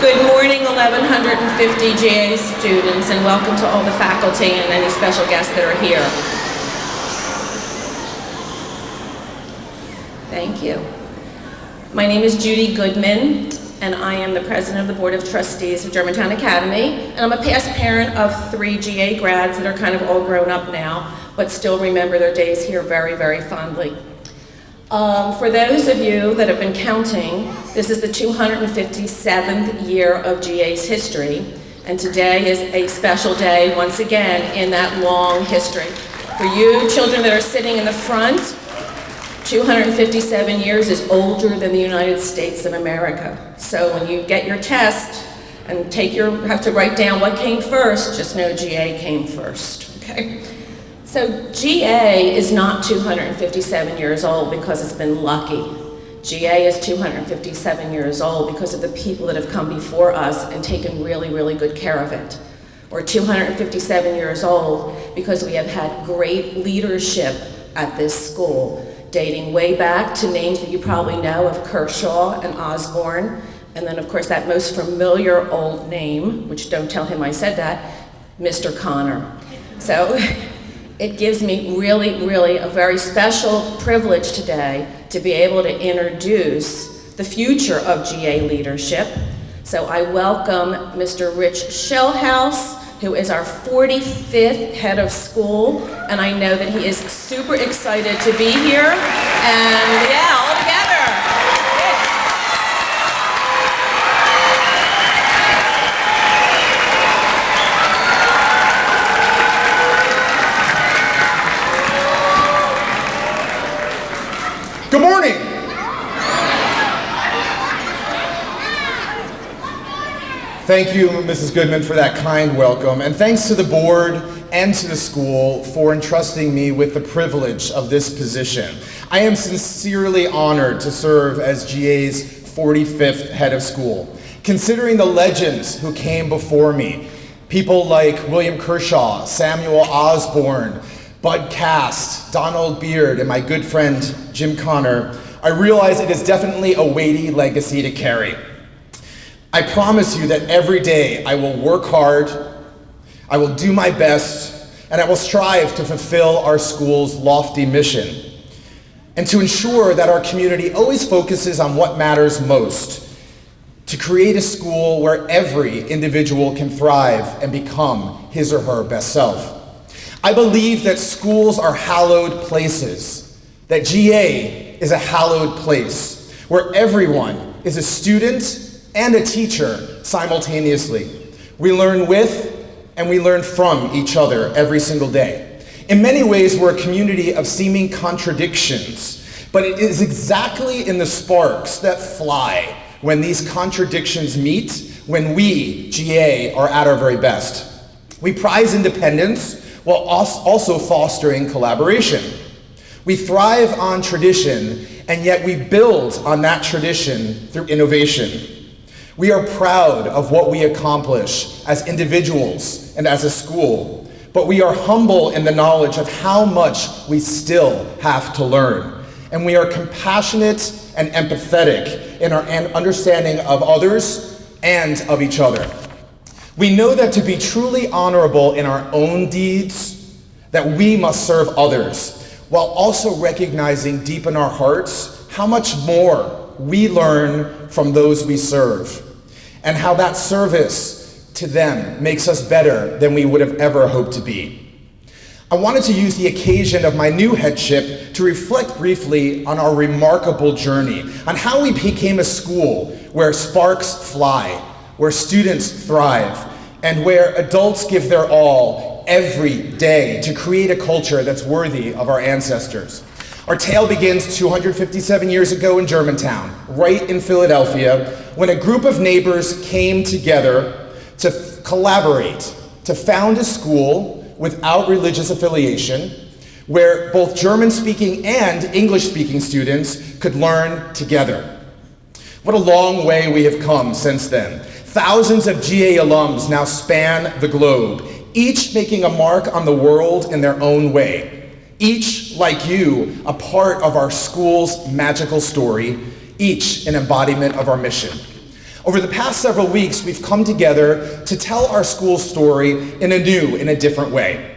Good morning, 1,150 GA students, and welcome to all the faculty and any special guests that are here. Thank you. My name is Judy Goodman, and I am the president of the Board of Trustees of Germantown Academy, and I'm a past parent of 3 GA grads that are kind of all grown up now, but still remember their days here very, very fondly. For those of you that have been counting, this is the 257th year of GA's history, and today is a special day once again in that long history. For you children that are sitting in the front, 257 years is older than the United States of America. So when you get your test and have to write down what came first, just know GA came first, okay? So GA is not 257 years old because it's been lucky. GA is 257 years old because of the people that have come before us and taken really, really good care of it. We're 257 years old because we have had great leadership at this school, dating way back to names that you probably know of Kershaw and Osborne, and then of course that most familiar old name, which don't tell him I said that, Mr. Connor. So it gives me really, really a very special privilege today to be able to introduce the future of GA leadership. So I welcome Mr. Rich Schellhas, who is our 45th head of school, and I know that he is super excited to be here, and yeah, all together. Good morning. Thank you, Mrs. Goodman, for that kind welcome, and thanks to the board and to the school for entrusting me with the privilege of this position. I am sincerely honored to serve as GA's 45th head of school. Considering the legends who came before me, people like William Kershaw, Samuel Osborne, Bud Cast, Donald Beard, and my good friend Jim Connor, I realize it is definitely a weighty legacy to carry. I promise you that every day I will work hard, I will do my best, and I will strive to fulfill our school's lofty mission, and to ensure that our community always focuses on what matters most, to create a school where every individual can thrive and become his or her best self. I believe that schools are hallowed places, that GA is a hallowed place, where everyone is a student and a teacher simultaneously. We learn with and we learn from each other every single day. In many ways, we're a community of seeming contradictions, but it is exactly in the sparks that fly when these contradictions meet, when we, GA, are at our very best. We prize independence while also fostering collaboration. We thrive on tradition, and yet we build on that tradition through innovation. We are proud of what we accomplish as individuals and as a school, but we are humble in the knowledge of how much we still have to learn. And we are compassionate and empathetic in our understanding of others and of each other. We know that to be truly honorable in our own deeds, that we must serve others, while also recognizing deep in our hearts how much more we learn from those we serve, and how that service to them makes us better than we would have ever hoped to be. I wanted to use the occasion of my new headship to reflect briefly on our remarkable journey, on how we became a school where sparks fly, where students thrive, and where adults give their all every day to create a culture that's worthy of our ancestors. Our tale begins 257 years ago in Germantown, right in Philadelphia, when a group of neighbors came together to collaborate, to found a school without religious affiliation, where both German-speaking and English-speaking students could learn together. What a long way we have come since then. Thousands of GA alums now span the globe, each making a mark on the world in their own way. Each, like you, a part of our school's magical story, each an embodiment of our mission. Over the past several weeks, we've come together to tell our school story in a different way.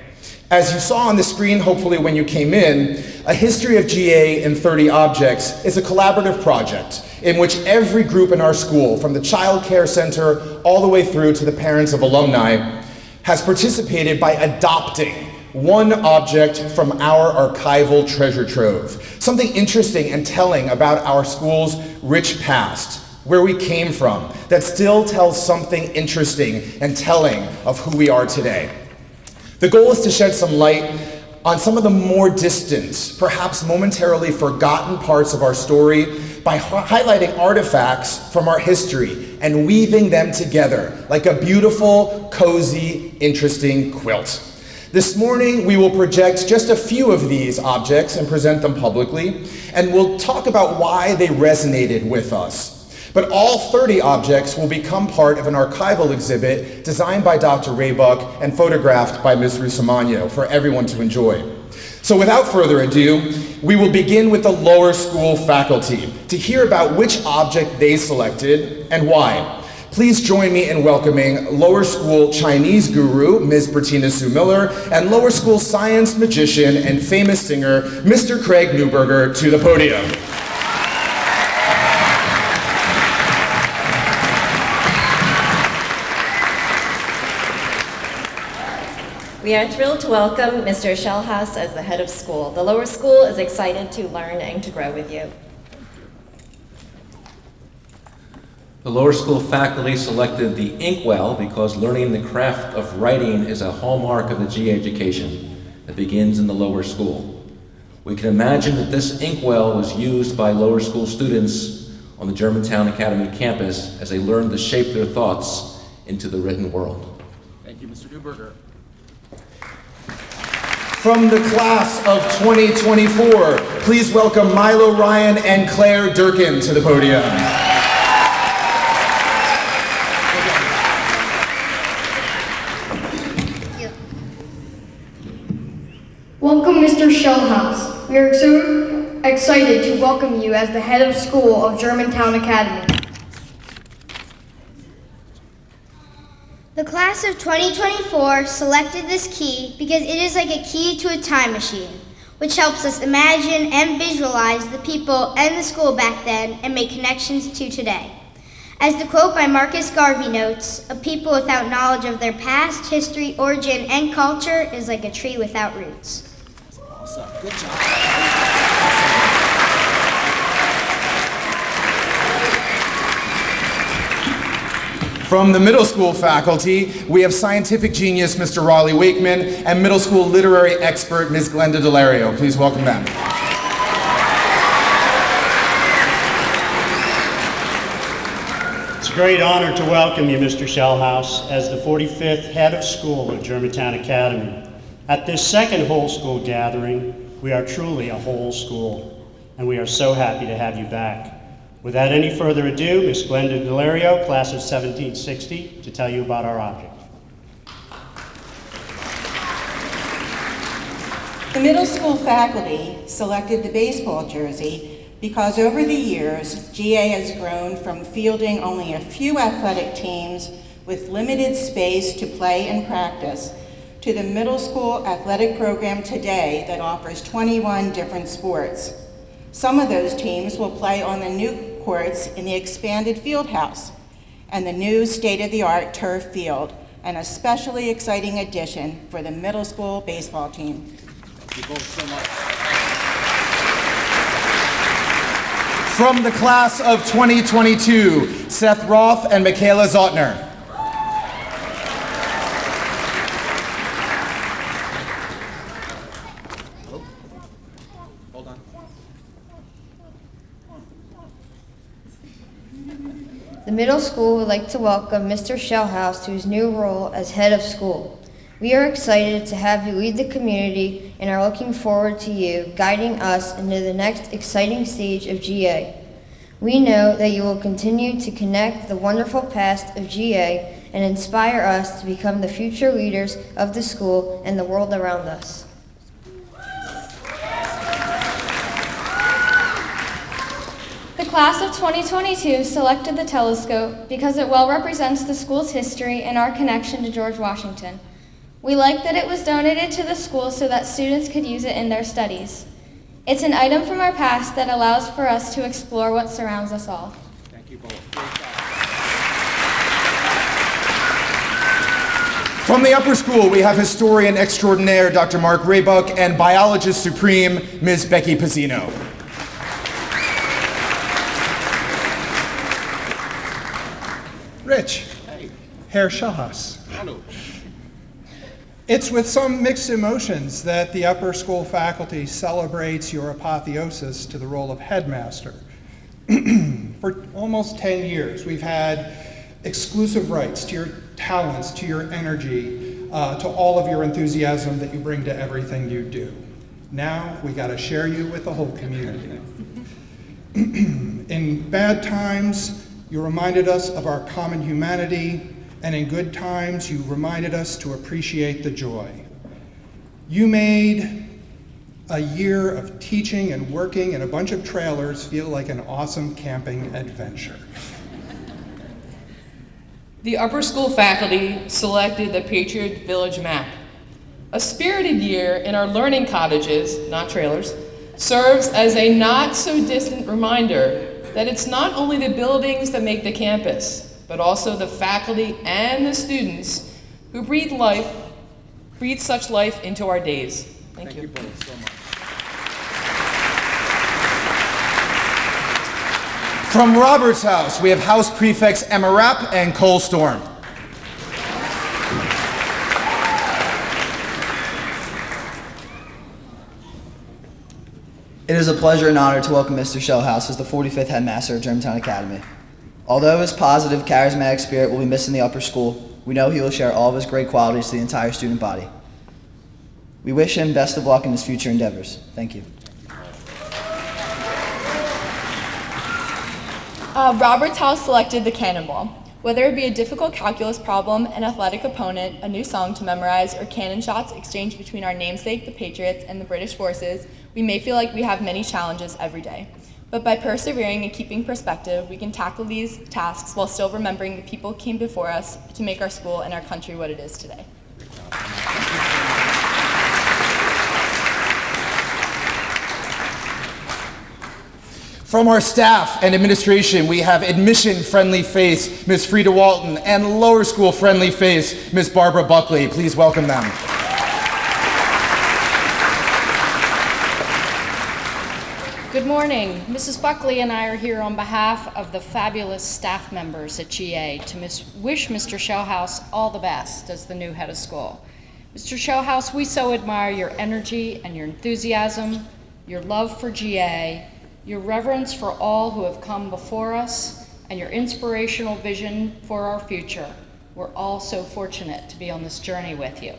As you saw on the screen, hopefully when you came in, A History of GA in 30 Objects is a collaborative project in which every group in our school, from the Child Care Center all the way through to the parents of alumni, has participated by adopting one object from our archival treasure trove. Something interesting and telling about our school's rich past, where we came from, that still tells something interesting and telling of who we are today. The goal is to shed some light on some of the more distant, perhaps momentarily forgotten parts of our story by highlighting artifacts from our history and weaving them together like a beautiful, cozy, interesting quilt. This morning, we will project just a few of these objects and present them publicly, and we'll talk about why they resonated with us. But all 30 objects will become part of an archival exhibit designed by Dr. Raybuck and photographed by Ms. Rusamagno for everyone to enjoy. So without further ado, we will begin with the lower school faculty to hear about which object they selected and why. Please join me in welcoming lower school Chinese guru, Ms. Bertina Sue Miller, and lower school science magician and famous singer, Mr. Craig Neuberger, to the podium. We are thrilled to welcome Mr. Shellhouse as the head of school. The lower school is excited to learn and to grow with you. The lower school faculty selected the inkwell because learning the craft of writing is a hallmark of the GA education that begins in the lower school. We can imagine that this inkwell was used by lower school students on the Germantown Academy campus as they learned to shape their thoughts into the written world. Thank you, Mr. Neuberger. From the class of 2024, please welcome Milo Ryan and Claire Durkin to the podium. Welcome, Mr. Shellhouse. We are so excited to welcome you as the head of school of Germantown Academy. The class of 2024 selected this key because it is like a key to a time machine, which helps us imagine and visualize the people and the school back then and make connections to today. As the quote by Marcus Garvey notes, a people without knowledge of their past, history, origin, and culture is like a tree without roots. Awesome. Good job. From the middle school faculty, we have scientific genius Mr. Raleigh Wakeman and middle school literary expert Ms. Glenda Delario. Please welcome them. It's a great honor to welcome you, Mr. Shellhouse, as the 45th head of school of Germantown Academy. At this second whole school gathering, we are truly a whole school, and we are so happy to have you back. Without any further ado, Ms. Glenda Delario, class of 1760, to tell you about our object. The middle school faculty selected the baseball jersey because over the years, GA has grown from fielding only a few athletic teams with limited space to play and practice to the middle school athletic program today that offers 21 different sports. Some of those teams will play on the new courts in the expanded field house and the new state-of-the-art turf field, an especially exciting addition for the middle school baseball team. Thank you both so much. From the class of 2022, Seth Roth and Michaela Zotner. The middle school would like to welcome Mr. Shellhouse to his new role as head of school. We are excited to have you lead the community and are looking forward to you guiding us into the next exciting stage of GA. We know that you will continue to connect the wonderful past of GA and inspire us to become the future leaders of the school and the world around us. The class of 2022 selected the telescope because it well represents the school's history and our connection to George Washington. We like that it was donated to the school so that students could use it in their studies. It's an item from our past that allows for us to explore what surrounds us all. Thank you both. From the upper school, we have historian extraordinaire Dr. Mark Raybuck and biologist supreme Ms. Becky Pizzino. Rich. Hey. Herr Schellhas. Hello. It's with some mixed emotions that the upper school faculty celebrates your apotheosis to the role of headmaster. For almost 10 years, we've had exclusive rights to your talents, to your energy, to all of your enthusiasm that you bring to everything you do. Now, we gotta share you with the whole community. In bad times, you reminded us of our common humanity, and in good times, you reminded us to appreciate the joy. You made a year of teaching and working in a bunch of trailers feel like an awesome camping adventure. The upper school faculty selected the Patriot Village Map. A spirited year in our learning cottages, not trailers, serves as a not so distant reminder that it's not only the buildings that make the campus, but also the faculty and the students who breathe such life into our days. Thank you. Thank you both so much. From Robert's house, we have house prefects Emma Rapp and Cole Storm. It is a pleasure and honor to welcome Mr. Shellhouse as the 45th headmaster of Germantown Academy. Although his positive, charismatic spirit will be missed in the upper school, we know he will share all of his great qualities to the entire student body. We wish him best of luck in his future endeavors. Thank you. Robert's house selected the Cannonball. Whether it be a difficult calculus problem, an athletic opponent, a new song to memorize, or cannon shots exchanged between our namesake, the Patriots, and the British forces, we may feel like we have many challenges every day. But by persevering and keeping perspective, we can tackle these tasks while still remembering the people who came before us to make our school and our country what it is today. From our staff and administration, we have admission-friendly face, Ms. Frida Walton, and lower school friendly face, Ms. Barbara Buckley. Please welcome them. Good morning. Mrs. Buckley and I are here on behalf of the fabulous staff members at GA to wish Mr. Shellhouse all the best as the new head of school. Mr. Shellhouse, we so admire your energy and your enthusiasm, your love for GA, your reverence for all who have come before us, and your inspirational vision for our future. We're all so fortunate to be on this journey with you.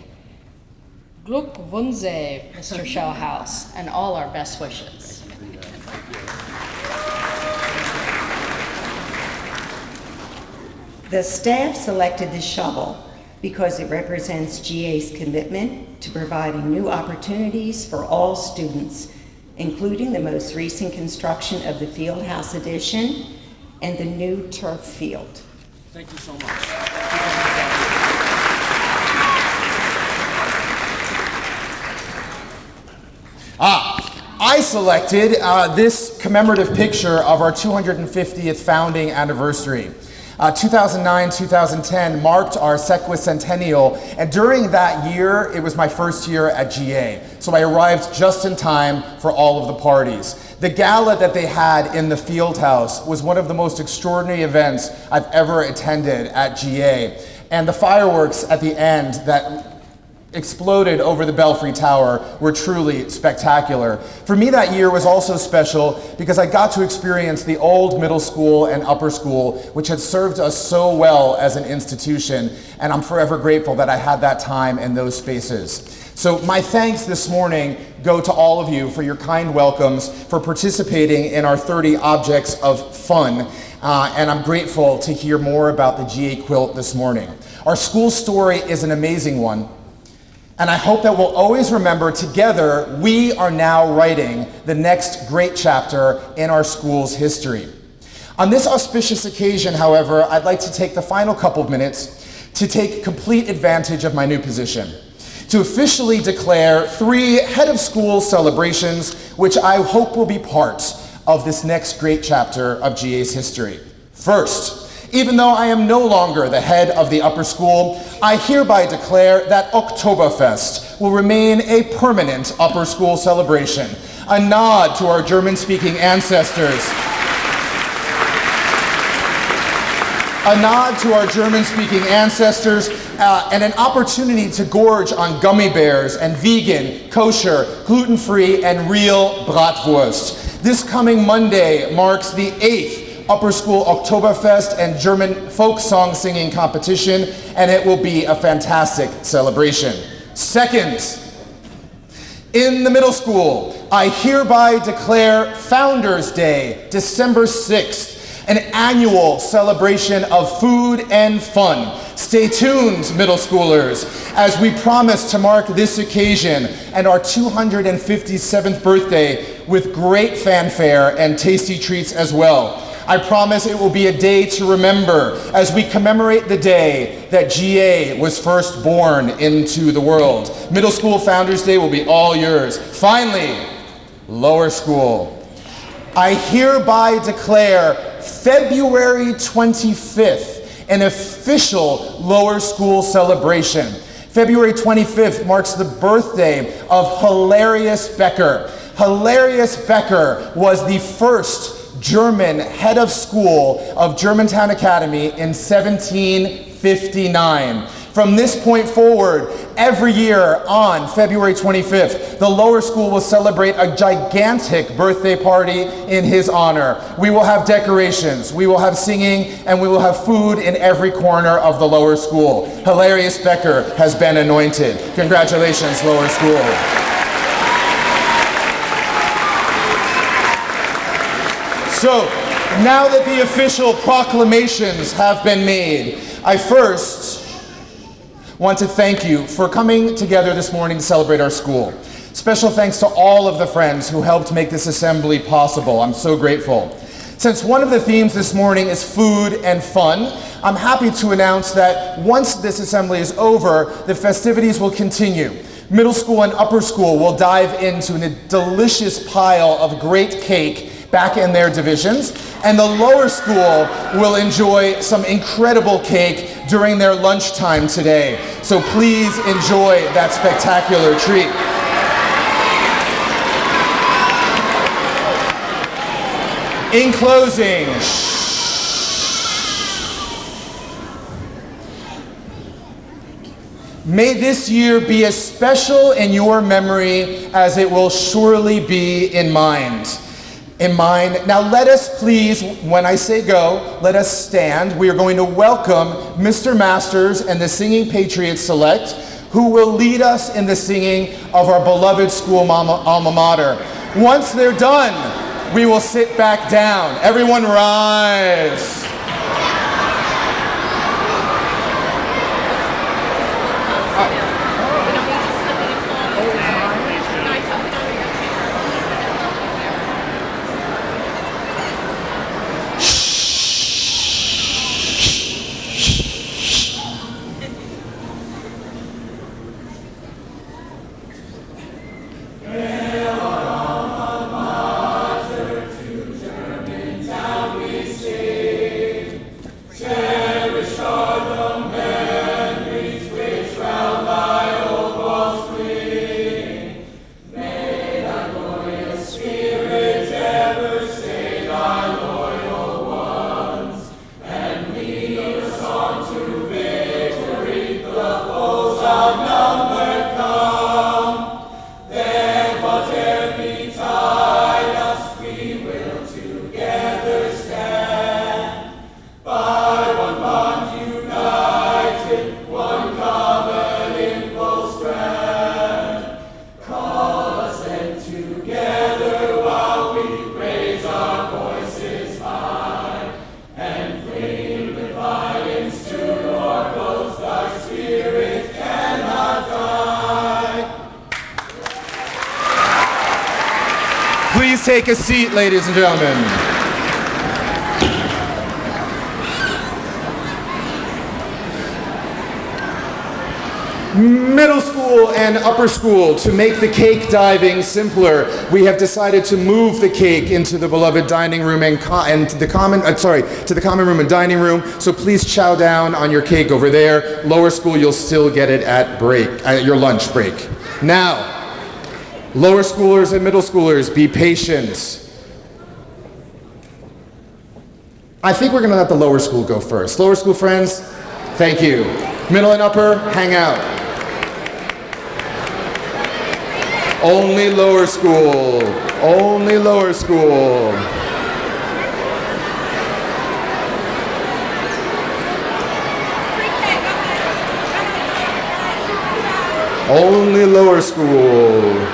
Glückwünsche, Mr. Shellhouse, and all our best wishes. The staff selected the shovel because it represents GA's commitment to providing new opportunities for all students, including the most recent construction of the Fieldhouse addition and the new turf field. Thank you so much. I selected this commemorative picture of our 250th founding anniversary. 2009-2010 marked our sesquicentennial, and during that year, it was my first year at GA, so I arrived just in time for all of the parties. The gala that they had in the Fieldhouse was one of the most extraordinary events I've ever attended at GA, and the fireworks at the end that exploded over the Belfry Tower were truly spectacular. For me, that year was also special because I got to experience the old middle school and upper school, which had served us so well as an institution, and I'm forever grateful that I had that time in those spaces. So my thanks this morning go to all of you for your kind welcomes, for participating in our 30 Objects of Fun, and I'm grateful to hear more about the GA quilt this morning. Our school story is an amazing one, and I hope that we'll always remember together we are now writing the next great chapter in our school's history. On this auspicious occasion, however, I'd like to take the final couple of minutes to take complete advantage of my new position, to officially declare 3 head of school celebrations, which I hope will be part of this next great chapter of GA's history. First, even though I am no longer the head of the upper school, I hereby declare that Oktoberfest will remain a permanent upper school celebration, a nod to our German-speaking ancestors, and an opportunity to gorge on gummy bears and vegan, kosher, gluten-free, and real bratwurst. This coming Monday marks the 8th Upper School Oktoberfest and German folk song singing competition, and it will be a fantastic celebration. Second, in the middle school, I hereby declare Founders Day, December 6th, an annual celebration of food and fun. Stay tuned, middle schoolers, as we promise to mark this occasion and our 257th birthday with great fanfare and tasty treats as well. I promise it will be a day to remember as we commemorate the day that GA was first born into the world. Middle School Founders Day will be all yours. Finally, lower school. I hereby declare February 25th an official lower school celebration. February 25th marks the birthday of Hilarius Becker. Hilarius Becker was the first German head of school of Germantown Academy in 1759. From this point forward, every year on February 25th, the lower school will celebrate a gigantic birthday party in his honor. We will have decorations, we will have singing, and we will have food in every corner of the lower school. Hilarius Becker has been anointed. Congratulations, lower school. So, now that the official proclamations have been made, I first want to thank you for coming together this morning to celebrate our school. Special thanks to all of the friends who helped make this assembly possible. I'm so grateful. Since one of the themes this morning is food and fun, I'm happy to announce that once this assembly is over, the festivities will continue. Middle school and upper school will dive into a delicious pile of great cake back in their divisions, and the lower school will enjoy some incredible cake during their lunchtime today. So please enjoy that spectacular treat. In closing, may this year be as special in your memory as it will surely be in mine. Now let us please, when I say go, let us stand. We are going to welcome Mr. Masters and the singing Patriot Select, who will lead us in the singing of our beloved school alma mater. Once they're done, we will sit back down. Everyone rise. Please take a seat, ladies and gentlemen. Middle school and upper school, to make the cake diving simpler, we have decided to move the cake into the beloved dining room to the common room and dining room. So please chow down on your cake over there. Lower school, you'll still get it at your lunch break. Now, lower schoolers and middle schoolers, be patient. I think we're going to let the lower school go first. Lower school friends, thank you. Middle and upper, hang out. Only lower school. Only lower school. Only lower school.